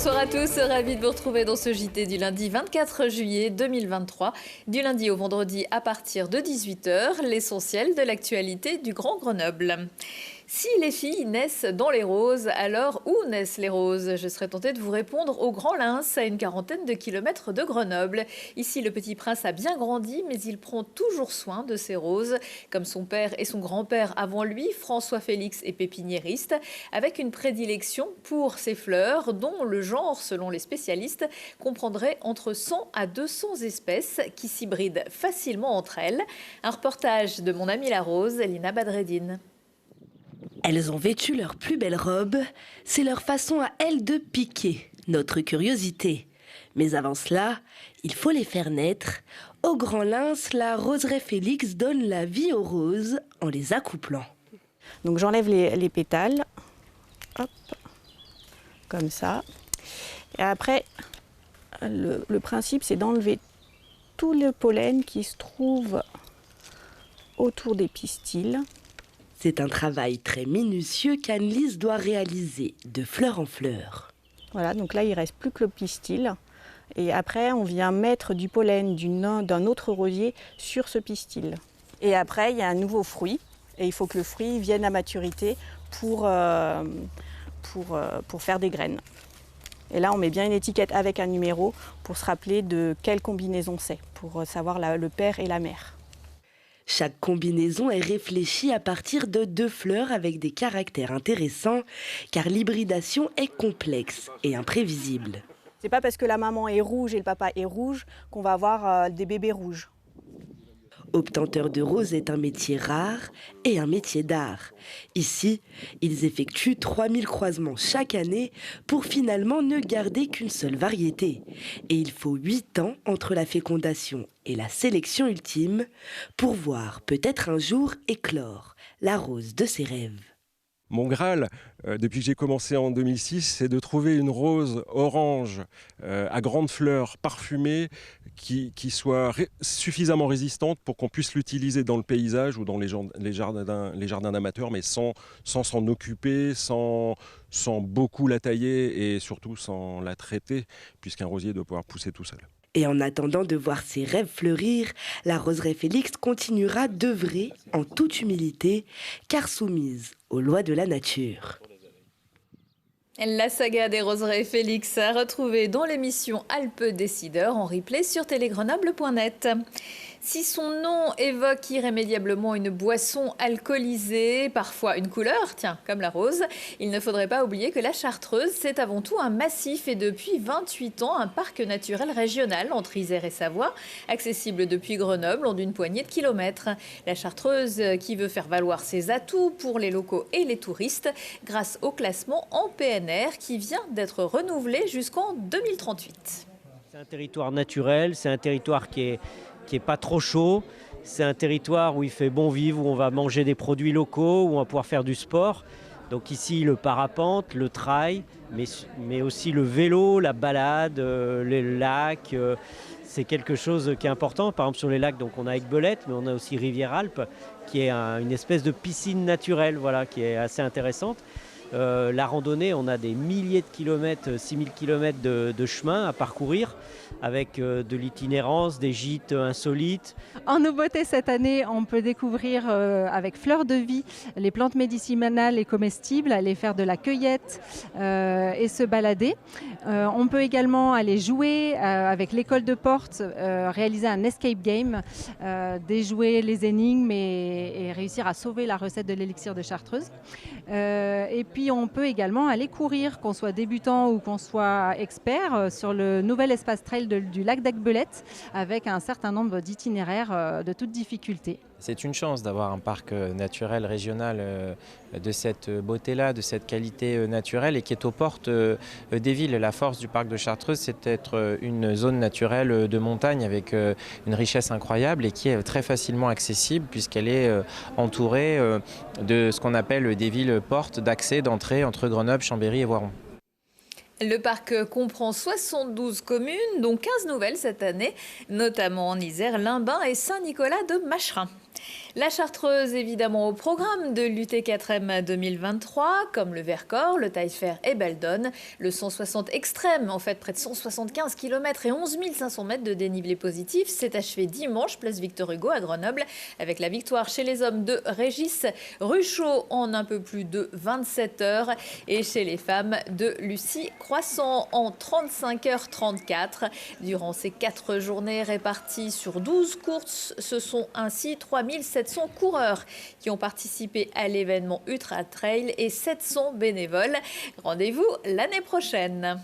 Bonsoir à tous, ravi de vous retrouver dans ce JT du lundi 24 juillet 2023. Du lundi au vendredi à partir de 18 h, l'essentiel de l'actualité du Grand Grenoble. Si les filles naissent dans les roses, alors où naissent les roses? Je serais tentée de vous répondre au Grand Lens, à une quarantaine de kilomètres de Grenoble. Ici, le petit prince a bien grandi, mais il prend toujours soin de ses roses. Comme son père et son grand-père avant lui, François Félix est pépiniériste, avec une prédilection pour ces fleurs, dont le genre, selon les spécialistes, comprendrait entre 100 à 200 espèces qui s'hybrident facilement entre elles. Un reportage de mon amie la rose, Lina Badreddine. Elles ont vêtu leur plus belle robe, c'est leur façon à elles de piquer notre curiosité. Mais avant cela, il faut les faire naître. Au Grand Lens, la roseraie Félix donne la vie aux roses en les accouplant. Donc j'enlève les pétales, hop, comme ça. Et après, le principe c'est d'enlever tout le pollen qui se trouve autour des pistils. C'est un travail très minutieux qu'Anne-Lise doit réaliser de fleur en fleur. Voilà, donc là il ne reste plus que le pistil. Et après on vient mettre du pollen d'un autre rosier sur ce pistil. Et après il y a un nouveau fruit. Et il faut que le fruit vienne à maturité pour faire des graines. Et là on met bien une étiquette avec un numéro pour se rappeler de quelle combinaison c'est, pour savoir le père et la mère. Chaque combinaison est réfléchie à partir de 2 fleurs avec des caractères intéressants, car l'hybridation est complexe et imprévisible. C'est pas parce que la maman est rouge et le papa est rouge qu'on va avoir des bébés rouges. Obtenteur de roses est un métier rare et un métier d'art. Ici, ils effectuent 3000 croisements chaque année pour finalement ne garder qu'une seule variété. Et il faut 8 ans entre la fécondation et la sélection ultime pour voir peut-être un jour éclore la rose de ses rêves. Mon Graal, depuis que j'ai commencé en 2006, c'est de trouver une rose orange à grandes fleurs parfumée qui soit suffisamment résistante pour qu'on puisse l'utiliser dans le paysage ou dans les jardins d'amateurs, mais sans s'en occuper, sans beaucoup la tailler et surtout sans la traiter, puisqu'un rosier doit pouvoir pousser tout seul. Et en attendant de voir ses rêves fleurir, la roseraie Félix continuera d'œuvrer en toute humilité, car soumise aux lois de la nature. La saga des roseraies Félix à retrouver dans l'émission Alpes Décideurs en replay sur télégrenoble.net. Si son nom évoque irrémédiablement une boisson alcoolisée, parfois une couleur, tiens, comme la rose, il ne faudrait pas oublier que la Chartreuse, c'est avant tout un massif et depuis 28 ans, un parc naturel régional entre Isère et Savoie, accessible depuis Grenoble en d'une poignée de kilomètres. La Chartreuse qui veut faire valoir ses atouts pour les locaux et les touristes grâce au classement en PNR qui vient d'être renouvelé jusqu'en 2038. C'est un territoire naturel, c'est un territoire qui est pas trop chaud. C'est un territoire où il fait bon vivre, où on va manger des produits locaux, où on va pouvoir faire du sport. Donc ici, le parapente, le trail, mais aussi le vélo, la balade, les lacs. C'est quelque chose qui est important. Par exemple, sur les lacs, donc on a Aiguebelette, mais on a aussi Rivière-Alpes, qui est une espèce de piscine naturelle, voilà, qui est assez intéressante. La randonnée, on a des milliers de kilomètres, 6000 kilomètres de chemin à parcourir avec de l'itinérance, des gîtes insolites. En nouveauté cette année, on peut découvrir avec Fleurs de Vie les plantes médicinales et comestibles, aller faire de la cueillette et se balader. On peut également aller jouer avec l'école de Portes, réaliser un escape game, déjouer les énigmes et réussir à sauver la recette de l'élixir de Chartreuse. Et puis on peut également aller courir, qu'on soit débutant ou qu'on soit expert, sur le nouvel espace trail du lac d'Aiguebelette avec un certain nombre d'itinéraires de toute difficulté. C'est une chance d'avoir un parc naturel régional de cette beauté-là, de cette qualité naturelle et qui est aux portes des villes. La force du parc de Chartreuse, c'est d'être une zone naturelle de montagne avec une richesse incroyable et qui est très facilement accessible puisqu'elle est entourée de ce qu'on appelle des villes portes d'accès, d'entrée entre Grenoble, Chambéry et Voiron. Le parc comprend 72 communes, dont 15 nouvelles cette année, notamment en Isère, Limbin et Saint-Nicolas de Macherin. La Chartreuse, évidemment, au programme de l'UT4M 2023, comme le Vercors, le Taillefer et Beldon. Le 160 extrême, en fait, près de 175 km et 11 500 mètres de dénivelé positif, s'est achevé dimanche, place Victor Hugo à Grenoble, avec la victoire chez les hommes de Régis Ruchot en un peu plus de 27 heures et chez les femmes de Lucie Croissant en 35h34. Durant ces 4 journées réparties sur 12 courses, ce sont ainsi 3700 coureurs qui ont participé à l'événement Ultra Trail et 700 bénévoles. Rendez-vous l'année prochaine.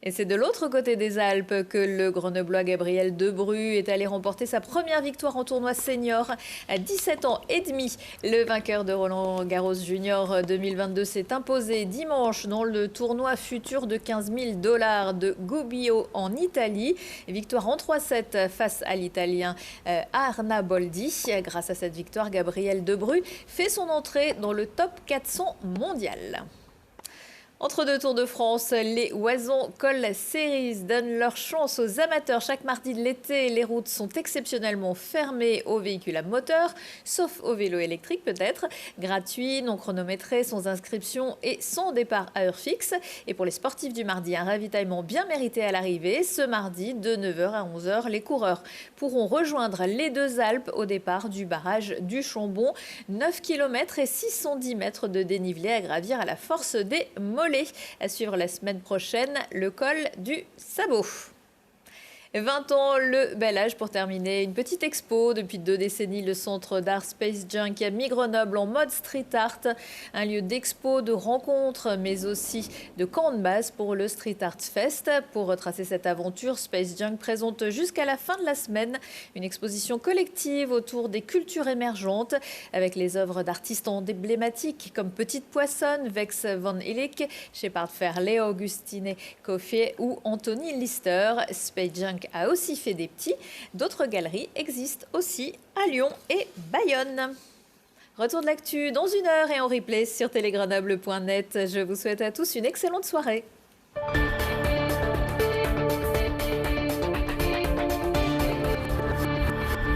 Et c'est de l'autre côté des Alpes que le Grenoblois Gabriel Debru est allé remporter sa première victoire en tournoi senior à 17 ans et demi. Le vainqueur de Roland Garros Junior 2022 s'est imposé dimanche dans le tournoi futur de 15 000 $ de Gubbio en Italie. Victoire en 3-7 face à l'Italien Arna Boldi. Grâce à cette victoire, Gabriel Debru fait son entrée dans le top 400 mondial. Entre deux Tours de France, les Oisons Col Series donnent leur chance aux amateurs. Chaque mardi de l'été, les routes sont exceptionnellement fermées aux véhicules à moteur, sauf aux vélos électriques peut-être. Gratuit, non chronométré, sans inscription et sans départ à heure fixe. Et pour les sportifs du mardi, un ravitaillement bien mérité à l'arrivée. Ce mardi, de 9h à 11h, les coureurs pourront rejoindre les Deux Alpes au départ du barrage du Chambon. 9 km et 610 mètres de dénivelé à gravir à la force des mollets. À suivre la semaine prochaine, le col du Sabot. 20 ans, le bel âge pour terminer. Une petite expo. Depuis 2 décennies, le centre d'art Space Junk a mis Grenoble en mode street art. Un lieu d'expo, de rencontres, mais aussi de camp de base pour le Street Art Fest. Pour retracer cette aventure, Space Junk présente jusqu'à la fin de la semaine une exposition collective autour des cultures émergentes avec les œuvres d'artistes emblématiques comme Petite Poissonne, Vex van Illik, Shepard Fairley, Augustine Coffier ou Anthony Lister. Space Junk a aussi fait des petits. D'autres galeries existent aussi à Lyon et Bayonne. Retour de l'actu dans 1 heure et en replay sur télégrenoble.net. Je vous souhaite à tous une excellente soirée.